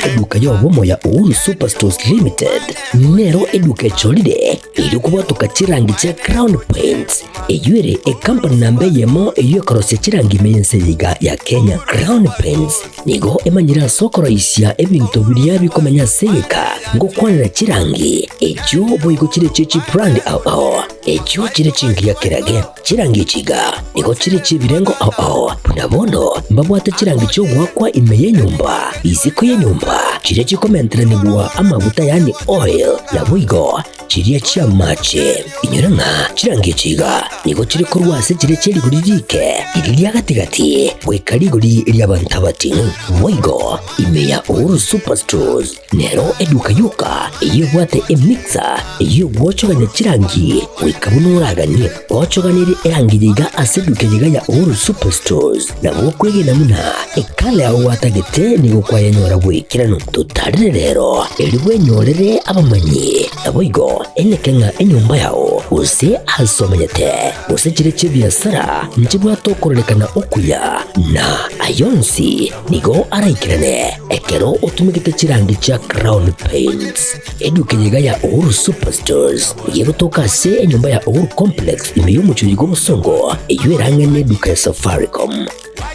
Eduka yobomo ya Uhuru Superstores Limited nero eduka cholide ili kubatuka chirangi cha Crown Paints eyure company nambe yemo eyo korose chirangi meyense yiga ya Kenya. Crown Paints nigo emanyira sokoro isya ebintu biriya bikomanya seka ngo kwanira chirangi ejo boyiko chire chichi brand ao ejo chire chingi ya kirage chirangi chiga nigo chire chibirengo ao punabono mbabwata chirangi cyo gwakwa imeye nyumba iziko ye nyumba chire chikomentera nibwa amavuta yani oil ya wigo chiriya chia mache inyuranga chirangi chiga nigo chire kurwase chire chiri guririke iriya gatigati wekari guri iriya bantabati wigo imeya Uhuru Superstores nero eduka yuka iyo bwate emixer iyo wochoganya chirangi wikabunuraganye wochoganire erangi yiga aseduke yiga ya Uhuru Superstores na wokwege namuna ekale aho watagete nigo kwayanyora bwikirano tutarire rero eliwe nyorere abamanyi naboigo enekenga enyumba yao use asomanyete use chire chibiasara nchibwa tokorelekana okuya na ayonsi nigo araikirane ekero utumikite chirangi cha Crown Paints eduke yiga ya Uhuru Superstores yego tokase enyumba ya Uhuru Complex imeyumucho yigo musongo eyuerange neduka ya Safaricom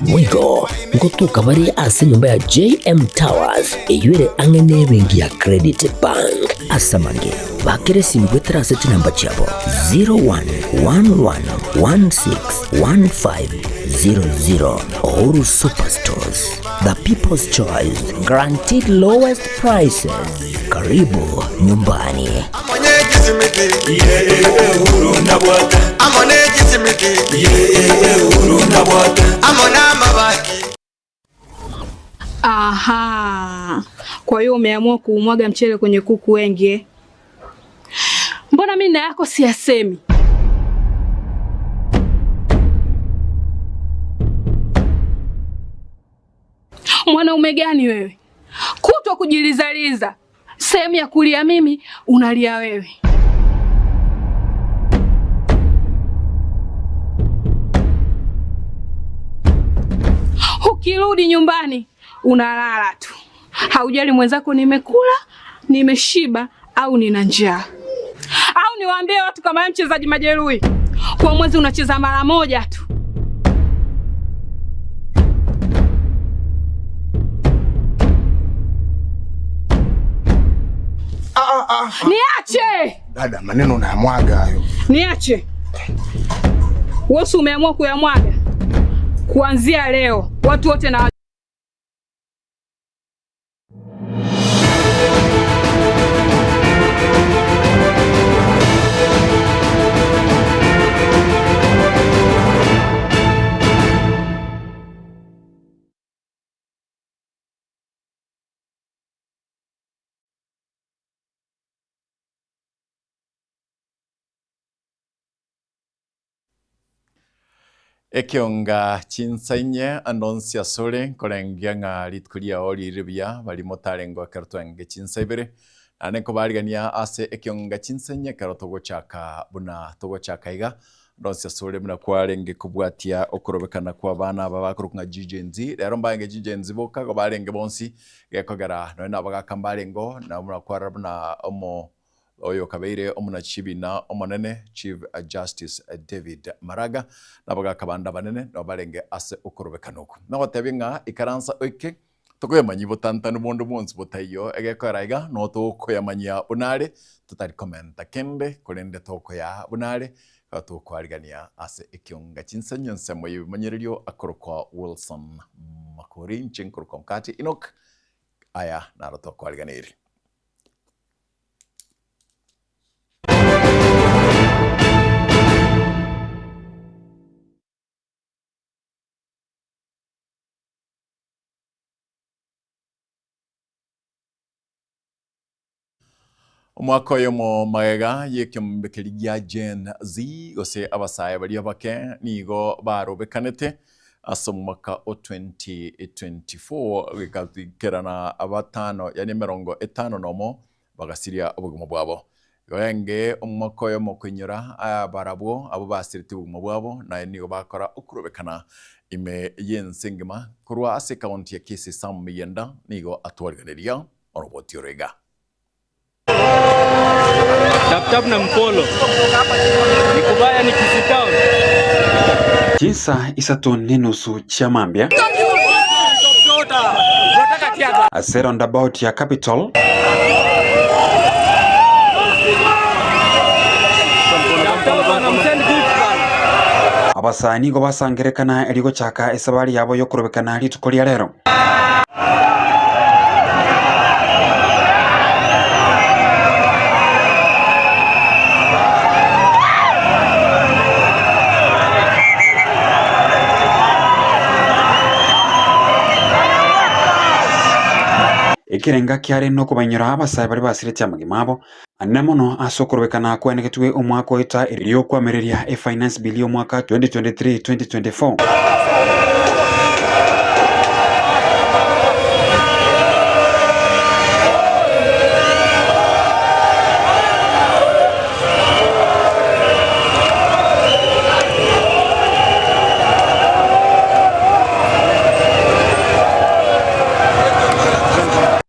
Mwigo ngotuka bari ase nyumba ya JM Towers eyuere angene bengi ya Credit Bank asamange bakere simbwetera seti namba chabo 0111161500 Uhuru Superstores, the people's choice, guaranteed lowest prices. Karibu nyumbani. Aha, kwa hiyo umeamua kuumwaga mchele kwenye kuku wengi. Mbona mimi na yako siyasemi? Mwanaume gani wewe? Kutwa kujilizaliza. Sehemu ya kulia mimi, unalia wewe. Ukirudi nyumbani, unalala tu. Haujali mwenzako nimekula, nimeshiba au nina njaa. Au niwaambie watu kama mchezaji majeruhi. Kwa mwezi unacheza mara moja tu. Niache! Dada, maneno unayamwaga hayo. Niache. Wewe umeamua kuyamwaga. Kuanzia leo watu wote na Ekionga chinsanye anonsia sole kolengia nga litkulia oli ribia bali motarengo kartwenge chinsaibere aneko barigania ase ekionga chinsanye karotogo chaka buna togo chaka iga anonsia sole muna kwarenge kubwatia okorobekana kwa bana babakuruka jijenzi rero mbange jijenzi boka go barenge bonsi gekogera no nabaga kambarengo na muna kwarabuna omo oyo kabeire omuna chibina omonene Chief Justice David Maraga nabaga kabanda banene no barenge ase okorobekanuko no tebinga ikaransa oike tokoyamanyi botantanu bondo bonsi botayo egekoraiga no tokoyamanya unare tutari komenta kende kolende tokoya unare atokwariganĩa ase ekionga chinsanyo nsemo yimanyererio akorokwa Wilson Makori nchinkoro mkati inok aya naroto kwariganĩri Omwaka oyo mo magega yekiombekeria gia Gen Z gose abasaya bari abake nigo barobekanete ase omwaka o 2024 gikakerana abatano yani 50 nomo bagasiria obugimo bwabo goenge omwaka oyo mo kwinyura barabwo abo basiriti obugimo bwabo na nigo bakora okurobekana ime yensingima kurwa ase kaunti ya Kisii Sam Miyenda nigo atwariganiria orobotiorega tap na mpolo nikubaya ni Kisii Town Jinsa isato nenusu chamambia a set on the bout ya capital abasani go basangerekana eligo chaka esabali yabo yo kurobekana lituko lya lero ikirenga kiare no kubanyura abasaye bari basirete amagimabo anemono asokorobekana kwenegetwe umwaka wita iriyo kwamereria finance bill y'umwaka 2023-2024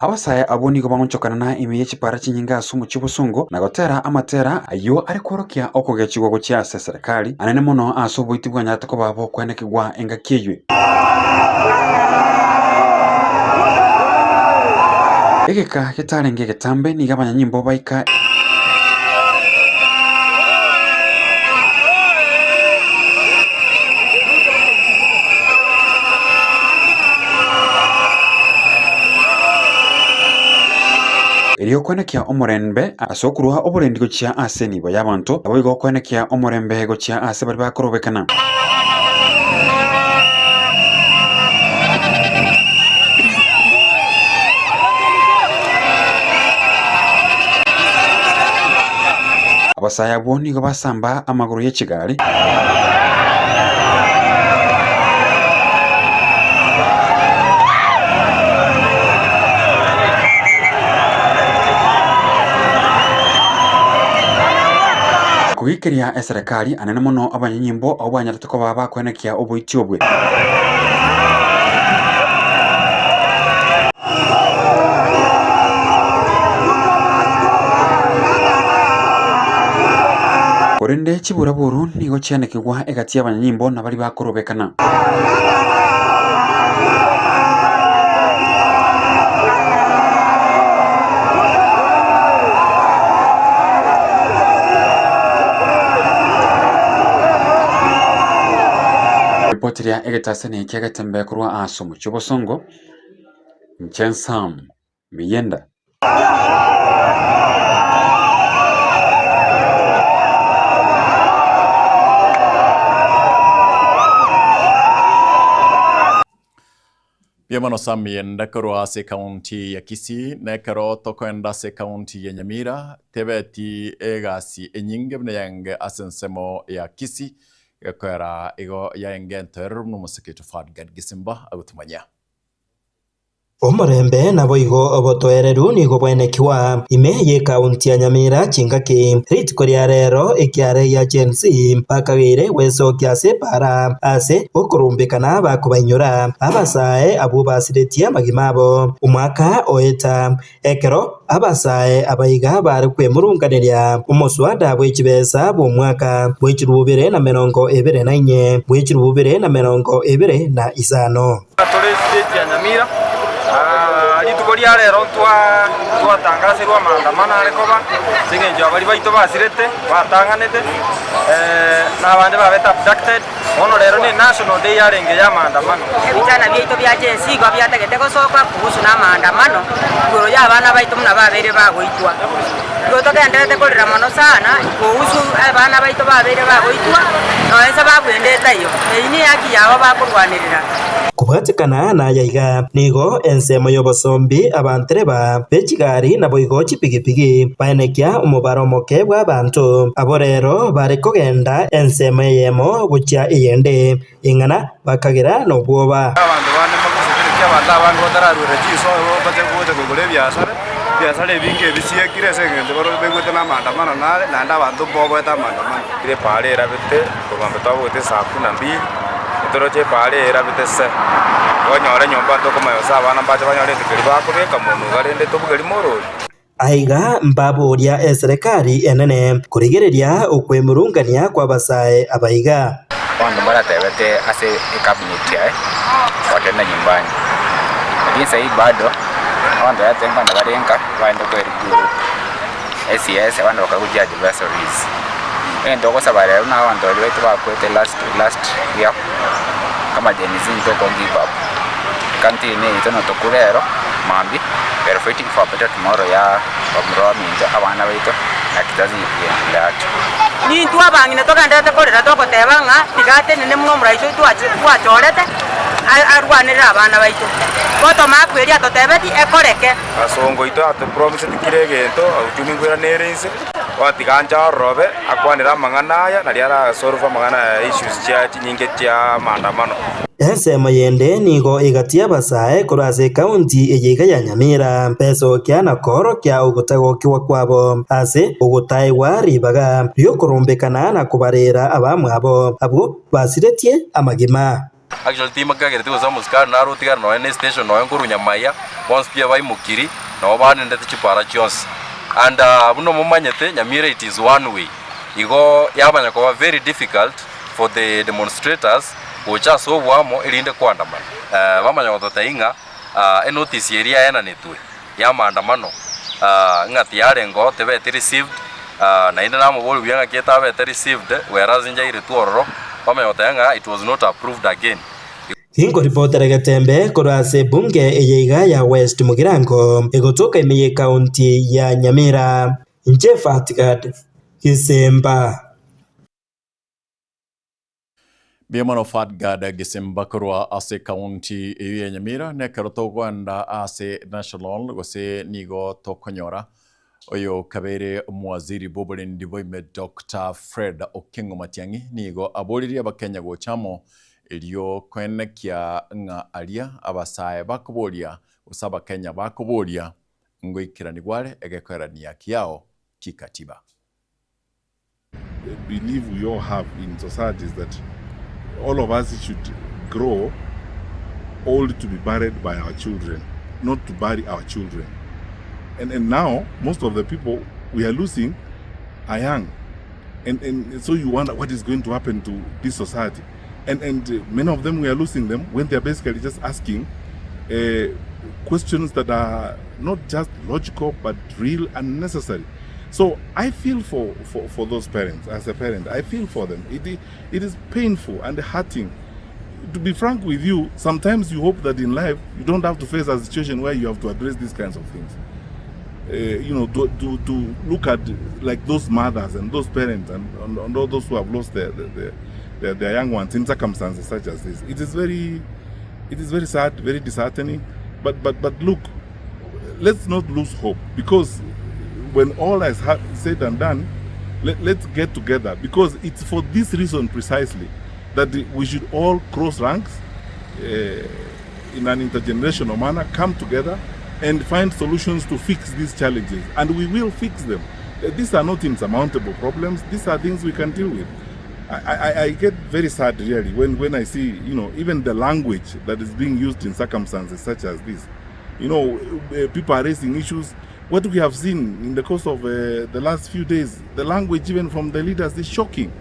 abasaye aboni go bamuchokana na imiye chipara chinyinga sumu chibusungu na gotera amatera ayo ari korokia okogechigwa gochya serikali anene mono asoboitibwa nyatako babo kwenekigwa engakiywe egeka ketarenge getambe ni gabanya nyimbo baika Iriyo kwenekia omorembe asokuruha oburendi gochya ase nibo y'abantu aboigo kwenekia omorembe gochya ase bari bakorobekana abasaya bo nigo basamba amaguru y'ekigali kugikiria serikali anene mono abanyanyimbo abo banyatako baba kwenekia oboitio bwe korende chibura boru nigo chenekigwa egati y'abanyanyimbo nabari bakorobekana Reporteria egetasene Getembe kurwa asumu chibosongo Sam Miyenda Biamano Sam Miyenda kurwa ase kaunti ya Kisii na karo tokwenda ase kaunti ya Nyamira tebeti egasi enyinge bneyange asensemo ya Kisii yakwera igo yaengenter n'umusekete Fadgad Gisimba agutumanya omorembe nabo igo obotoereru nigo bwenekiwa ime ye kaunti ya Nyamira chingaki ritiko ria rero ekiare ya Gen Z bakagire wesokia ase para ase okurumbikana bakubanyura abasae abo basiretie magimabo umwaka oeta ekero abasae abaiga bari kwemurunganiria umuswada bw'ekibesa bw'omwaka bw'ekirubire na 24 bw'ekirubire na 25 tole state ya Nyamira rituko ria rero twatangasirwa maandamano arekoba sigenjo abari baito basirete batanganete n'abandi babeta abducted ono rero ni national day yarenge ya maandamano bijana byaito bya Gen Z go byategete gosoka kuhusu na maandamano goro ya abana baito muna babere bagoitwa gotokenderete kolera mono sana kuhusu abana baito babere bagoitwa no esa babwendeta iyo ini yaki yabo bakurwanirira kubwatikana na yaiga nigo ensemo y'obosombi abantereba b'ekigari nabo igo chipigipigi baenekia omubaro moke bw'abantu abo rero bari kogenda ensemo eyemo gochya iyende ing'ana bakagira n'obwoba abantu bane bakusekerekia abantu batararwire chiso bache kuote kugura biashara ebinge ebisiekire segente baro begwete na maandamano nanda abantu bogweta maandamano ile parera bete kubambe twabwete saa 12 Toroche pale rabitese. Wanyore nyomba tokomayo sabana mbache banyore tikiri bakubeka mundu garende tobugeri moro. Aiga mbaburia serikali enene kurigereria ukwemurungania kwa basae abaiga. Wanda mara tebete ase cabinet ya watenda nyumbani. Lakini sasa hivi bado wanda yatenga na barenga waenda kwa SES wanda wakakuja adversaries. Ndio sabale na wanda wetu wakwete last year kama Denizin toko give up. Kanti ni itono tokulero mambi we're fighting for better tomorrow ya bamro minja abana wetu na kitazi yendatu. Ni twabangine tokandete kolera tokotebanga tigate nene muno muraicho twachorete arwanira abana baitu boto makweria totebeti ekoreke asongo ito ate promise tikiregento autumi ngwira nerese watiganja robe akwanira manganaya na liara solve mangana issues cha nyinge cha maandamano. Ensemo yende nigo igatia basae kurase kaunti eyiga ya Nyamira peso kya na koro kya ugutego kiwa kwabo ase ugutaiwa ribaga ryokurumbikana na kubarera abamwabo abo basiretie amagima. Actually team kagere tigo zamuskar na rutigar no ene station no enkuru Nyamaya once pia bai mukiri no bane ndete chipara chons and buno mumanyete Nyamira it is one way igo yabanya ko very difficult for the demonstrators ucha so wamo ilinde kuandamana bamanya gototainga notice area yana netwe ya maandamano ngati yarengo tebe received na ina namo bolu byanga keta be received whereas inja ire tuororo bamanya gototainga it was not approved again. Hingo reporter Getembe kurase bunge eyiga ya West Mugirango egotoka imeye kaunti ya Nyamira Njefatigad Kisemba. Biamano Fatgada Gisemba kurwa ase kaunti ya Nyamira ne karoto gwanda ase national gose nigo tokonyora oyo kabere mwaziri bobolin divoime Dr. Fred Okengo Matiangi nigo aboliri abakenya gochamo elio kwene kia nga alia abasae bakubolia usaba Kenya bakubolia ngo ikirani gwale egekorania kiao kikatiba. The belief we all have in society is that all of us should grow old to be buried by our children, not to bury our children. And now most of the people we are losing are young, and so you wonder what is going to happen to this society. And many of them we are losing them when they are basically just asking questions that are not just logical but real and necessary. So I feel for those parents. As a parent, I feel for them. It is painful and hurting. To be frank with you, sometimes you hope that in life you don't have to face a situation where you have to address these kinds of things. To look at like those mothers and those parents and all those who have lost their young ones in circumstances such as this. It is very sad, very disheartening. But look, let's not lose hope, because when all is said and done, let's get together, because it's for this reason precisely that we should all cross ranks in an intergenerational manner, come together and find solutions to fix these challenges, and we will fix them. These are not insurmountable problems. These are things we can deal with. I get very sad really when I see, even the language that is being used in circumstances such as this. People are raising issues. What we have seen in the course of the last few days, the language even from the leaders is shocking.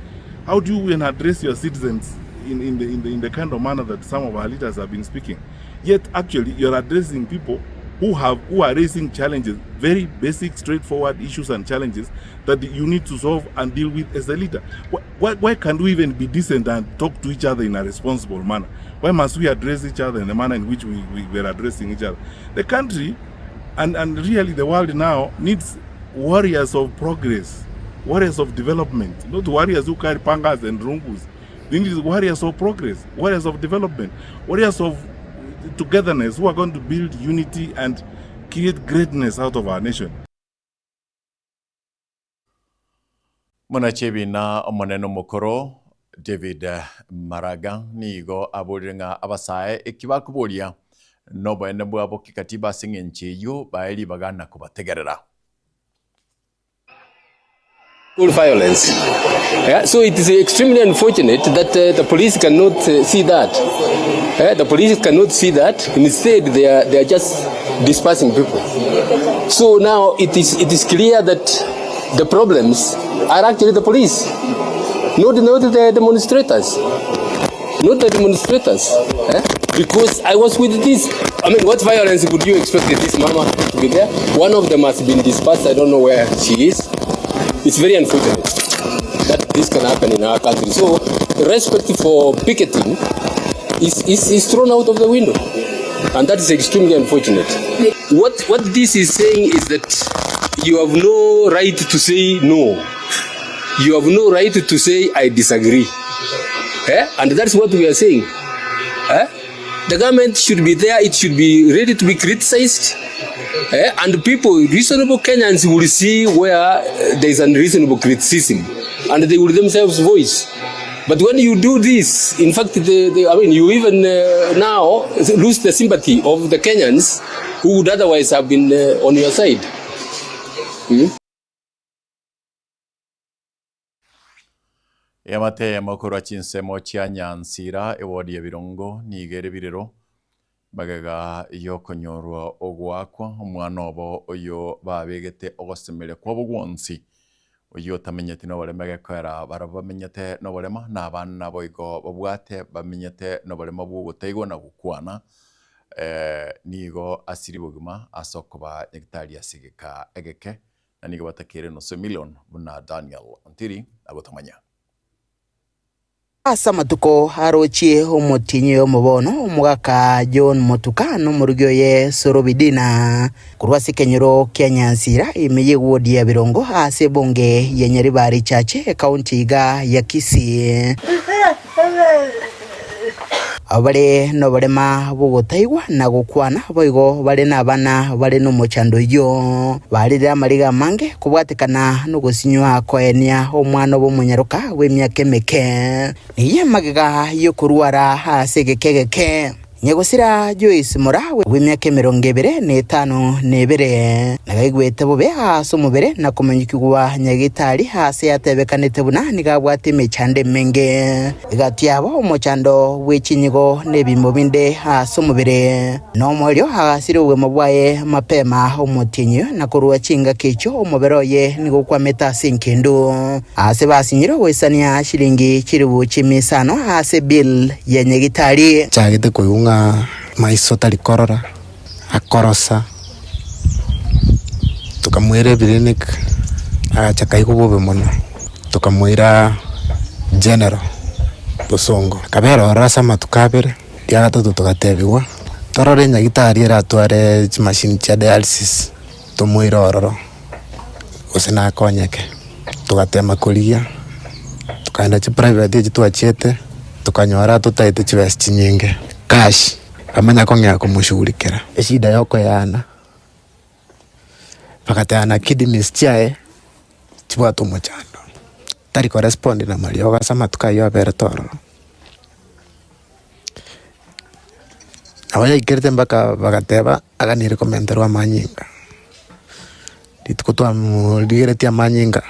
How do you address your citizens in the kind of manner that some of our leaders have been speaking? Yet actually you're addressing people who are raising challenges, very basic, straightforward issues and challenges that you need to solve and deal with as a leader. Why can't we even be decent and talk to each other in a responsible manner? Why must we address each other in the manner in which we're addressing each other? The country and really the world now needs warriors of progress, warriors of development, not warriors who carry pangas and rungus. They need warriors of progress, warriors of development, warriors of togetherness, who are going to build unity and create greatness out of our nation. Mwanachebi na maneno mokoro David Maraga nigo aburinga abasae ekibakubolia no bwene bwabo kikatiba singenche yo baeli bagana kubategerera. Violence. Yeah, so it is extremely unfortunate that the police cannot see that. The police cannot see that. Instead, they are just dispersing people. So now it is clear that the problems are actually the police, not the demonstrators. Not the demonstrators. Because I was with this. I mean, what violence would you expect this mama to be there? One of them has been dispersed. I don't know where she is. It's very unfortunate that this can happen in our country. So respect for picketing is thrown out of the window. And that is extremely unfortunate. What this is saying is that you have no right to say no. You have no right to say I disagree. And that's what we are saying. The government should be there. It should be ready to be criticized. And people, reasonable Kenyans will see where there is unreasonable criticism, and they will themselves voice. But when you do this, in fact, you even now lose the sympathy of the Kenyans who would otherwise have been on your side. Yamate makuru chinsemo chia nyansira ewodi ya birongo nigere birero bagaga iyo konyorwa ogwakwa omwana obo oyo babegete ogosemere kwa bugwonsi oyo tamenyete no baremege kwera barabamenyete no barema nabana boigo babwate bamenyete no barema buguteigo na gukwana nigo asiri buguma asokoba hectare asigeka egeke na nigo batakire no million buna Daniel Antiri agotamanya asa matuko harochie omotinyo omobono omugaka John Motukano murugyo ye sorobidina kurwasi kenyoro kya Nyansira imeye wodi ya birongo ase bonge ya Nyaribari chache kaunti ya Kisii abale no barema bugotaiwa na gukwana boigo bale nabana bale no mochando yo balira amariga mange kubwatekana no gusinywa koenia omwana bo munyaruka w'emyaka emeke niye magiga yo kurwara hasegekegeke nyegosira Joyce Morawe w'emyaka 25 nebere nagaigwete bobe haso mubere na kumenyikigwa nyagitari hase yatebekanete buna nigabwate mechande menge igatiabo omochando w'echinyigo nebimo binde haso mubere no moryo hagasiriwe mabwaye mapema omotinyo na kurwa chinga kicho omoberoye nigokwa meta sinkindu hase basinyiro wesania shilingi kiribu chimisano hase bill ya nyagitari chagite kuyunga maiso talikorora akorosa tukamwire clinic agachakaiko bobe mono tukamwira general Busongo kabero rasa matukabere ya gatatu tugatebiwa torore nyagitari era tware machine cha dialysis tumwira ororo usina konyeke tugatema kulia tukaenda chi private tuachete tukanyora tutaite chivesti nyinge cash amanya kongea kumushughulikira shida yoko yana pakatana kidneys chae chibwato mochando tari correspond na Mario gasama tukayo apertoro awaya ikerte mbaka bagateba agani recomenderwa manyinga ditukutwa muligeretia manyinga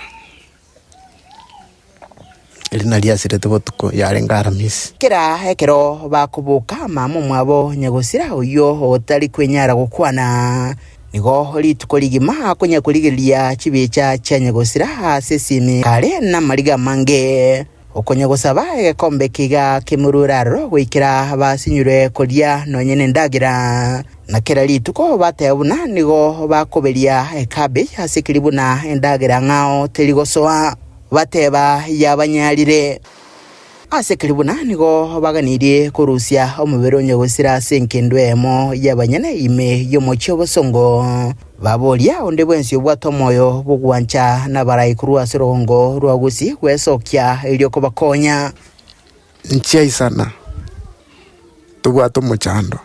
elinalia sirete botuko yarengara miss kira hekero bakubuka mama mwabo nyagosira uyo otari kwenyara gukwana nigo lituko ligima kunya kuligilia chibicha cha nyagosira sesimi kale na mariga mange okonya gosaba ekombe kiga kimururaro gwikira basinyure kolia nonyene ndagira na kira lituko batebuna nigo bakobelia ekabe hasikiribuna endagira ngao teligosoa bateba yabanyalire asekiribuna nigo baganiriye kurusia omubero nyagosira senkendwemo yabanyana ime yomocho bosongo babolia onde bwensi bwatomoyo bugwancha na baraikuru asirongo rwagusi kwesokya ilioko bakonya nchia sana tubwato mochando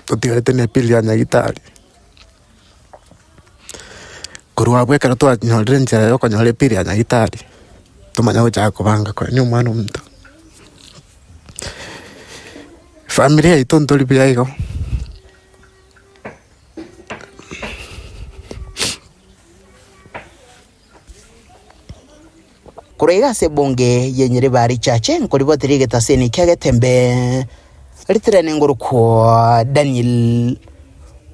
tutirete ne pilia nyagitari kurwa bweka to anyolre njera yo konyole pilia nyagitari tumanya ucha kubanga kwa ni umwana mtu familia itontoli pia iko kureiga se bonge yenyere bari chache nkoribotiri getaseni kya Getembe ritirane nguru kwa Daniel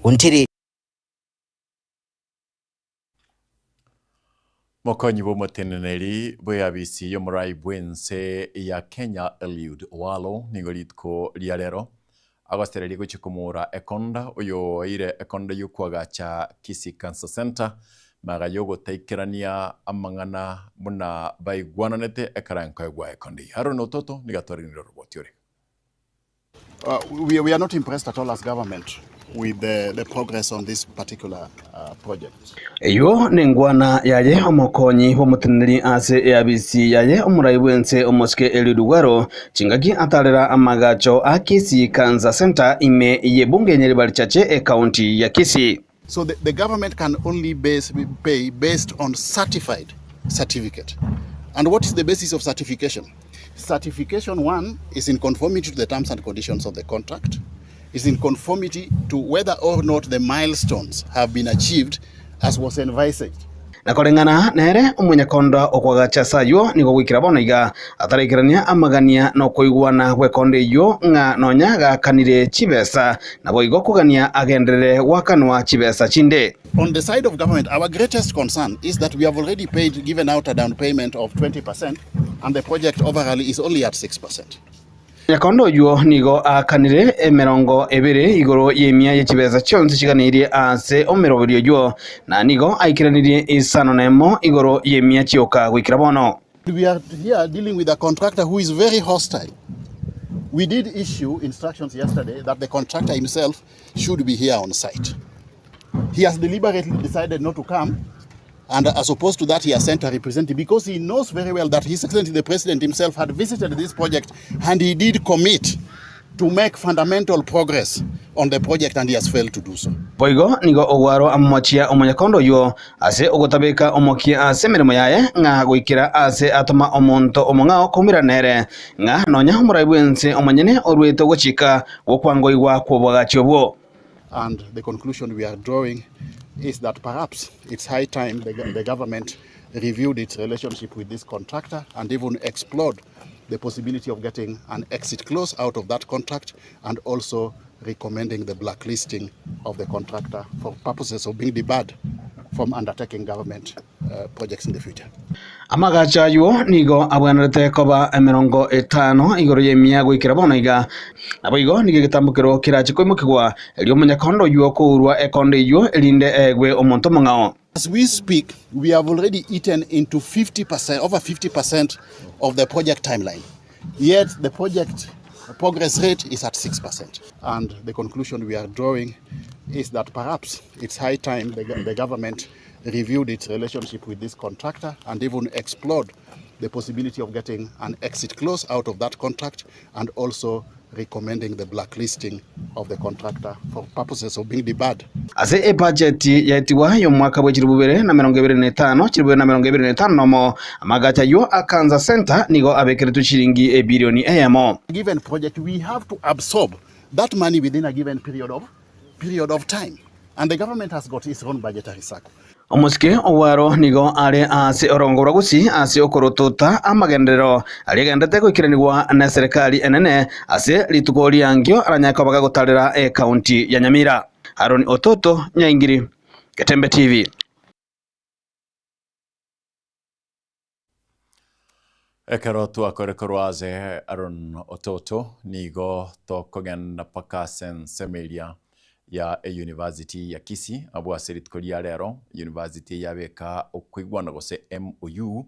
Untiri. Mokonyi bw'omuteneneri bw'abisi y'omurai bw'ense ya Kenya Eliud Owalo nigoritko ria lero agostereri guchikumura ekonda oyo ire ekonda y'okwagacha Kisii Cancer Center maga yogotekerania amang'ana buna baigwananete ekaranko egwa ekondi harono ototo nigatwariniro roboti ore. We are not impressed at all as government with the progress on this particular project. Eyo nengwana yaye omokonyi bw'omuteneneri ase abisi yaye omurai bw'ense omoske Eliud Owalo chingaki atalera amagacho a Kisii Cancer Center ime yebunge nyeri bali chache e county ya Kisii. So the government can only pay based on certificate. And what is the basis of certification? Certification one is in conformity to the terms and conditions of the contract, is in conformity to whether or not the milestones have been achieved as was envisaged. Nakolengana nere omunyakonda okwagacha sayo nigo gwikira bono iga atarekerania amagania no koigwana gwekonde yo nga nonyaga kanire chibesa nabo igo kugania agendere wakanwa chibesa chinde. On the side of government, our greatest concern is that we have already given out a down payment of 20% and the project overall is only at 6%. Nyakondo yo nigo akanire emerongo ebere igoro yemia yechibeza chonse chiganire ase omerobyo yo na nigo aikiranire isano nemo igoro yemia chioka gwikira bono. We are here dealing with a contractor who is very hostile. We did issue instructions yesterday that the contractor himself should be here on site. He has deliberately decided not to come, and as opposed to that he has sent a representative because he knows very well that His Excellency the President himself had visited this project and he did commit to make fundamental progress on the project and he has failed to do so. Boigo nigo Owalo amochia omunyakondo yo ase ogotabeka omokia ase mirimo yaye nga gwikira ase atoma omonto omong'ao kumira nere nga nonya omurai bw'ense omanyene orweto gochika gokwangoigwa kwobwagachi obwo. And the conclusion we are drawing is that perhaps it's high time the government reviewed its relationship with this contractor and even explored the possibility of getting an exit clause out of that contract and also recommending the blacklisting of the contractor for purposes of being debarred from undertaking government projects in the future. Amagacha yo nigo abwanarete koba emerongo etano igoro yemia gwikira bono iga nabo igo nigigitambukiro kirachi kwimukigwa elio munyakondo yo kurwa ekonde yo elinde egwe omonto mong'ao. As we speak, we have already eaten into 50%, over 50% of the project timeline. Yet the project progress rate is at 6%. And the conclusion we are drawing is that perhaps it's high time the government reviewed its relationship with this contractor and even explored the possibility of getting an exit clause out of that contract and also recommending the blacklisting of the contractor for purposes of being debarred. Ase budget yaitiwa yo mwaka bwa 2025 2025 nomo amagacha yo akanza center nigo abekeretu shilingi ebilioni eyamo. Given project we have to absorb that money within a given period of time and the government has got its own budgetary cycle. Omoske Owalo nigo are ase orongora gusi ase okorotota amagendero aligendete kwikiranirwa na serikali enene ase lituko liangio aranyaka baga gutarira county ya Nyamira. Aroni Ototo Nyaingiri, Getembe TV. Ekero tuakorekorwaze Aron Ototo nigo tokogenda paka sensemelia ya University ya Kisii abwaseritkoria lero University yabeka okwigwana gose MOU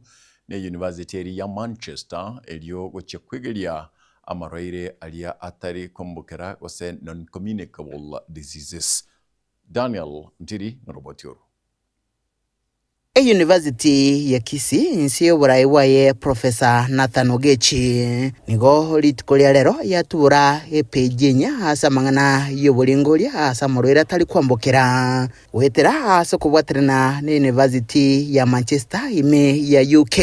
ne University ya Manchester elio goche kwigeria amaroire alia atari kombukera gose non-communicable diseases. Daniel Ntiri Norobotioro. University ya Kisii nsi oburai bwaye Professor Nathan Ogechi nigo litkolia lero yatura epejenya asa mangana yobulingolia asa morwera tali kwambokera wetera asa kubwatrena ne University ya Manchester ime ya UK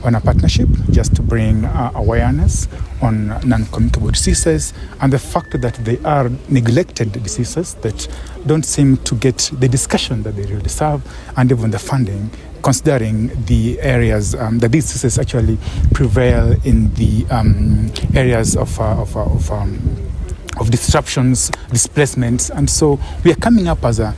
on a partnership just to bring awareness on non-communicable diseases and the fact that they are neglected diseases that don't seem to get the discussion that they really deserve and even the funding, considering the areas that these diseases actually prevail in the areas of disruptions, displacements, and so we are coming up as a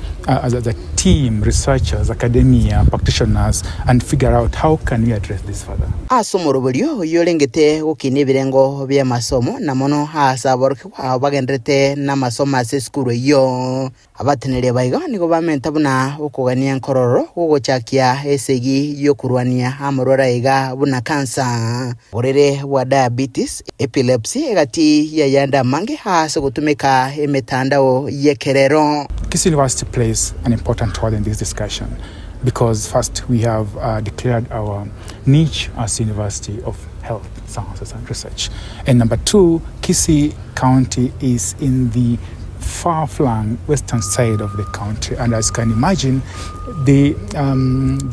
team, researchers, academia, practitioners, and figure out how can we address this further. Asomorobolio yolengete gukini birengo bya masomo na mono hasaborwa bagendrete na masomo ase skuru yo abatenere baiga nigo bamenta buna ukugania nkororo gugochakia esegi yokurwania amorora iga buna cancer orere wa diabetes epilepsy gati ya yanda mange hasa gutumika emetandao yekerero. Kisii University plays an important role in this discussion because first we have declared our niche as University of Health Sciences and Research, and number two, Kisii County is in the far-flung western side of the country, and as you can imagine, the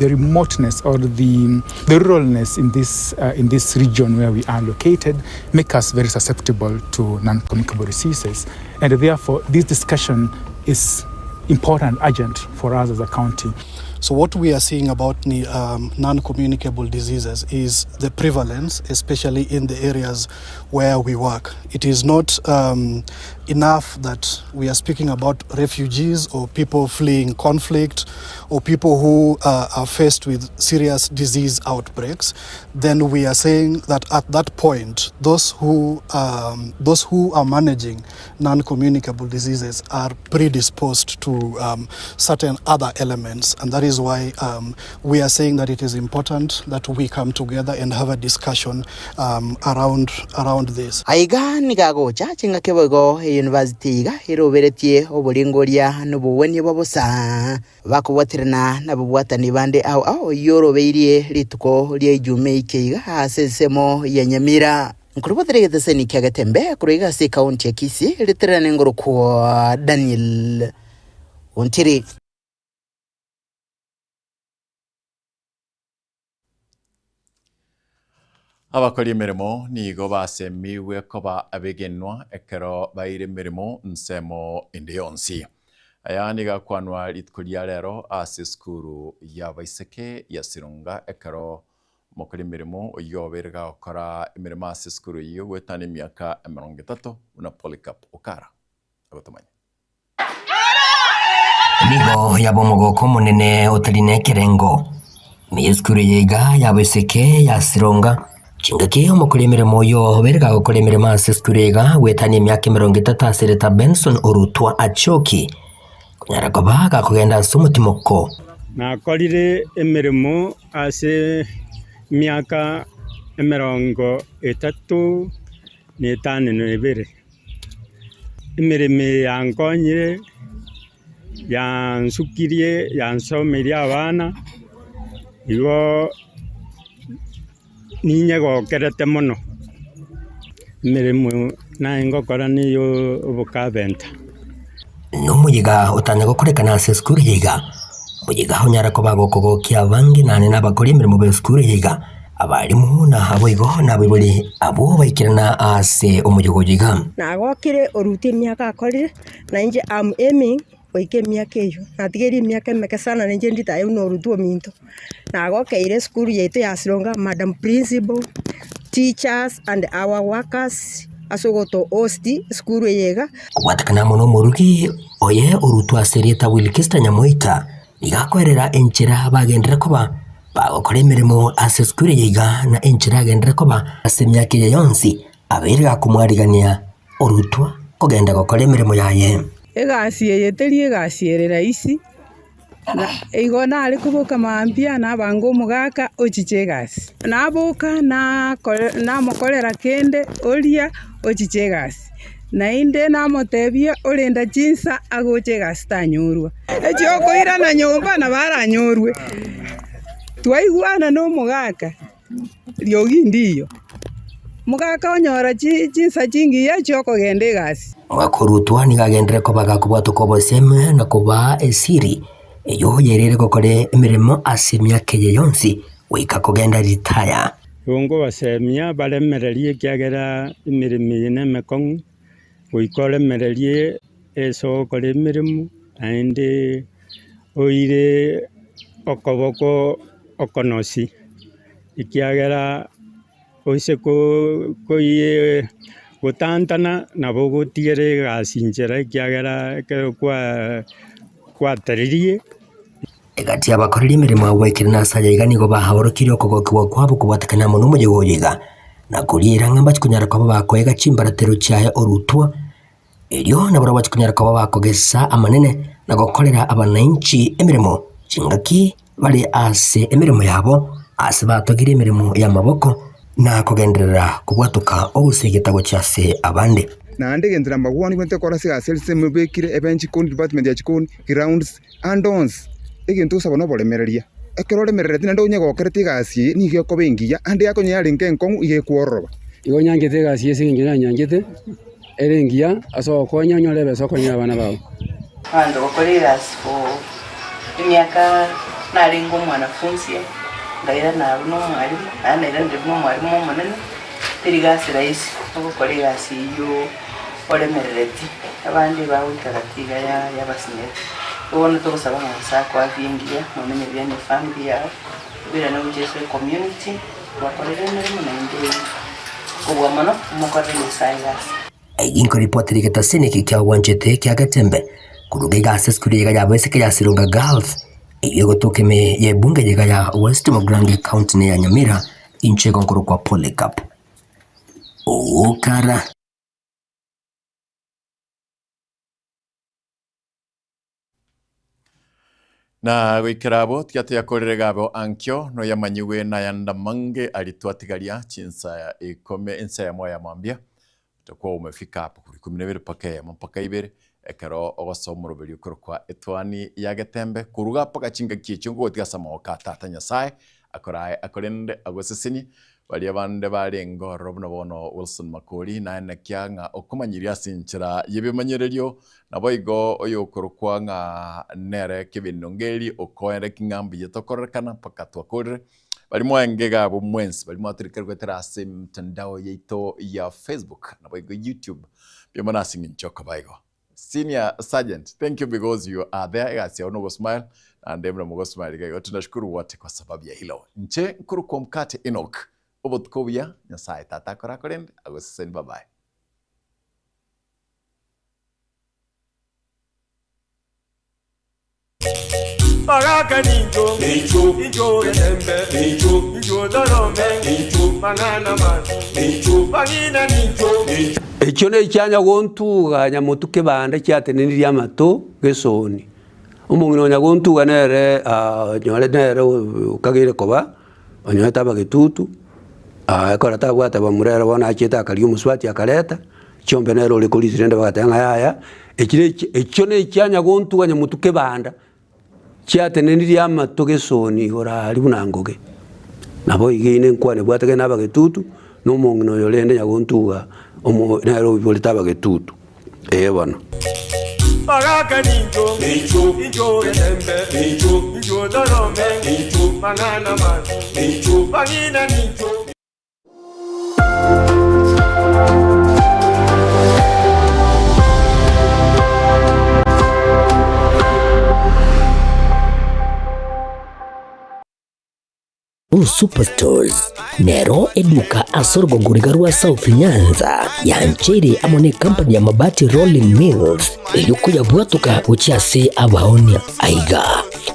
remoteness or the ruralness in this region where we are located make us very susceptible to non-communicable diseases, and therefore this discussion is important, urgent for us as a county. So what we are seeing about non-communicable diseases is the prevalence, especially in the areas where we work. It is not enough that we are speaking about refugees or people fleeing conflict or people who are faced with serious disease outbreaks. Then we are saying that at that point, those who are managing non-communicable diseases are predisposed to certain other elements, and that is why we are saying that it is important that we come together and have a discussion around this. Aiga nigagocha chinga kebogo university ga iroberetie obolingoria nubuweni babosa bakuwatirana nabubwatani bande au yorobeirie lituko lya ijume ikeiga asesemo ya Nyamira. Nkurubaterege seni kya Getembe kuruiga se county ya Kisii literane ngoro kwa Daniel Ontiri. Abakora emirimo nigo basemiwe koba abegenwa ekero baire emirimo nsemo indi yonsi. Aya nigakwanwa litkulia lero ase skuru ya baiseke ya Sirunga ekero mokora emirimo oyoberega okora emirimo ase skuru iyo gwetana emyaka 30 una Polycarp Okara agotomanya. Nigo yabomogoko munene otarine kerengo miyeskuru yiga yabeseke ya Sirunga chingake omukulemere moyo berga gukulemere mase skurega wetani emyaka 30 asereta Benson Orutwa Achoki kunyara kobaga kugenda sumutimoko nakorire emirimo ase myaka 35 n'ebere imirimo yankonyire yansukirie yansomerie abana igo ninyego kerete mono mirimo na ingokora niyo obukabenta numuyiga utanya gukorekana ase skuru yiga muyiga honyara ko bagokogokia bangi nane nabakora imirimo be skuru yiga abarimu na aboigo nabibuli abo baikirana ase umuyigo yiga nagokire oruti myaka akorire na inje am aiming oike myaka eyo natigeri myaka meke sana nje nditaye no rutuo minto nagokeire skuru yetu ya Sirunga madam principal teachers and our workers asogoto hosti skuru yega watakana mono murugi oye Orutwa Serieta Wilkista Nyamoita igakwerera enchira bagendera koba bagokora emirimo ase skuru yega na enchira agendera koba ase myaka yonsi aberega kumwarigania Orutwa kugenda gukora emirimo yaye egasi yeterie egasi erera isi na igona ari kubuka mambia na bango mugaka ochiche gasi nabuka na mokorera kende oria ochiche gasi na inde na motebia orenda jinsa agoche gasi tanyurwa ejo koira na nyomba na baranyorwe twaiguana no mugaka riogi ndiyo mugaka onyora jinsa jingi yacho kogende gasi Wakurutwa nigagendere ko bagakubwato ko boseme na kuba esiri eyo yerere gukore emirimo ase myaka yonsi wika kugenda ritaya Ungo wasemia balemererie kiagera imirimo ine mekong goikore mererie eso kore mirimo ande oire okoboko okonosi ikiagera oise koye gotantana nabo gotigere gasinjera ikiagera kwa teririe egati abakorera imirimo ya gwekera nasaja iganigo bahaborokire okogokwa kwabo kubatakana muno mujegoyiga na kuriira ngamba chikunyara kwabo bakoyega chimbaratero chaye orutwa elio na bora chikunyara kwabo bakogesa amanene na gokorera abananchi emirimo chingaki bali ase emirimo yabo ase batogire emirimo ya maboko na kugenderera kubwatuka ogusegetago chase abande nande gendera magwani kwente kora siga selse mubekire ebenchi kondi department ya chikoni grounds and ons egento sabo no bolemereria ekerore merere tinando nyegokere gasi ni gyo kobengiya ande yako nyari nkenkongu ige kuoroba igo nyangete gasi esingira nyangete erengia aso konya nyolebe so konya bana bawo ando gokorera fo imyaka naringo mwanafunzi ndaira na runo mwalimu anaira ndimo mwalimu munene tirigasi raisi gokorera gasi yo olemerereti abandi bawitagatiga ya basinete ubona tugusaba nsa kwa vingia mumenye byane family yao bila no jesu community bakorera imirimo na inde ubwo mono mukorera sayasi inko ripoti riketasene kya wanjete kya Getembe kuruga gase skuri ya bese kya Sirunga Girls iyo gotokeme ye bunge yega ya West Mogrange County ya Nyamira inche konkuru kwa Polycarp okara na gwikirabo tiakorere gabo ankyo no yamanyiwe na yanda mange alitwatigaria chinsa ikome ensa ya moya mwambia utakuwa umefika hapo kuri 12 mpaka ibere ekero ogosomoro beri ukoro kwa Etwani ya Getembe kuruga paka chinga kichungo gotiasa moka tata nyasaye akorende agosesini bali abande bari ngoro bono Wilson Makori na nekyanga okumanyiria sinchira yebimanyererio nabo igo oyo kurukwa nga nere kibinongeri okoere kingambi yetokorekana paka twakore bali mwengega bo mwensi bali mwaturikere kwetera sim mtandao yeito ya Facebook nabo igo YouTube bimana singin choko baigo Senior Sergeant, thank you because you are there. Yes, you know, smile and Debra Mugo smile. Tunashukuru wote kwa sababu ya hilo. Nche nkuru kwa mkate Enoch. Obotkovia nyasaye tata korakorende agoseni bye bye. Baraka ninjo ninjo Getembe ninjo dorome ninjo mangana man ninjo bangina ninjo ekyo ne kyanya gontuga nyamutuke bande kyateneniri amato gesoni umungino nyagontuga nere nyole nere ukagire koba onyota bagitutu akora tabwata bamurera bona akita akali umuswati akaleta chombe nero uri kuri zirende bagatanga yaya ekyo ne kyanya gontuga nyamutuke banda kyateneniri amato gesoni ora ali bunangoge nabo igine nkwane bwatege nabagitutu n'umungino yolende nyagontuga nero bolitaba getutu bana Baraka ninjo ninjo Getembe ninjo dorome ninjo mangana man ninjo bangina ninjo Superstores nero eduka asorgo nguriga rwa South Nyanza yanchere amone company ya mabati Rolling Mills eyuko yabwatuka ucyase abaonia aiga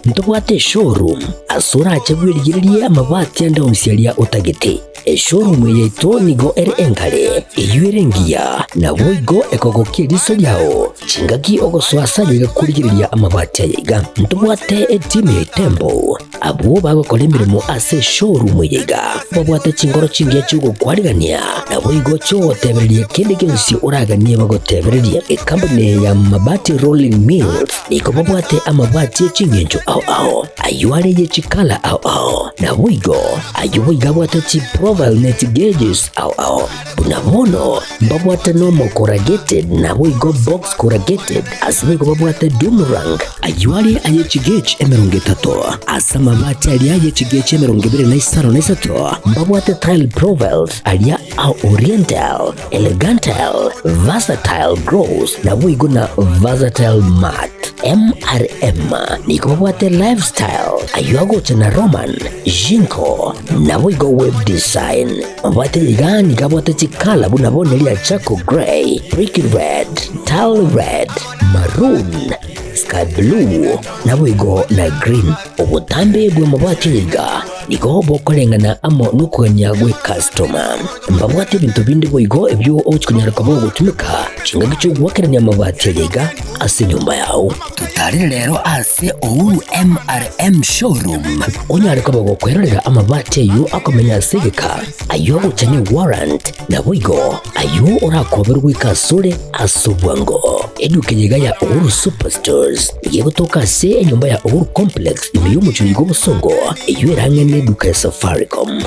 ntobwate showroom asura achagwirigirie amabati anda umsialia utagete showroom ya Etwani go enkale eyuerengia na boigo ekogokie riso yao chingaki ogoswasa yigakurigiria amabati aiga ntobwate team ya Tembo abo bagokora imirimo ase showroom yiga babwate chingoro chingia chugo kwarigania na boigo cho teberie kende gensi uraganie bagoteberie company ya mabati Rolling Mills niko babwate amabati chingenjo au ayuare ye chikala au na boigo ayuiga bwate chi pro profile net gauges au bunabono mbabwate normal corrugated na boigo box corrugated asibigo babwate boomerang ayuali ayechigage emeronge tato asama bati alia ayechigage emeronge bire na isaro na isato mbabwate tile profiles alia au oriental elegantal versatile gross na boigo na versatile mat MRM ni kubabwate lifestyle ayuago chana Roman Jinko na boigo web design mbabwate ligani kabwate chikala bunabone lia Chaco Grey, Brick Red, Tile Red, Maroon, Sky Blue na boigo na Green obutambe bwe mabwate liga niko bokolengana amo nukanya gwe customer mbabwate bintu bindi boigo ebyo ochikunyara kabo gutumika chinga gicho gwakeranya mabwate liga ase nyumba yao tutari rero ase Ouru MRM showroom onyare kabo gokwerera amabwate yo akomenya segeka ayo guchanye warrant na boigo ayo orakoberwa kasore asobwango edukenyega ya Ouru Superstores yego toka se enyumba ya Ouru Complex imiyumucho yigo busongo iyo erangene duka ya Safaricom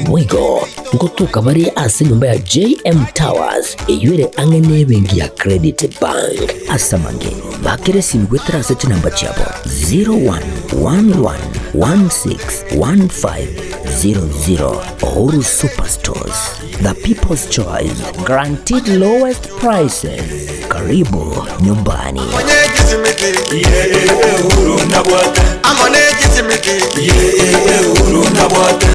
boigo ngotoka bari ase nyumba ya JM Towers iyo ere angene bengi ya Credit Bank asamange bakere simgwetera se namba chabo 0111161500 Ouru Superstores, the people's choice, guaranteed lowest prices. Karibu nyumbani.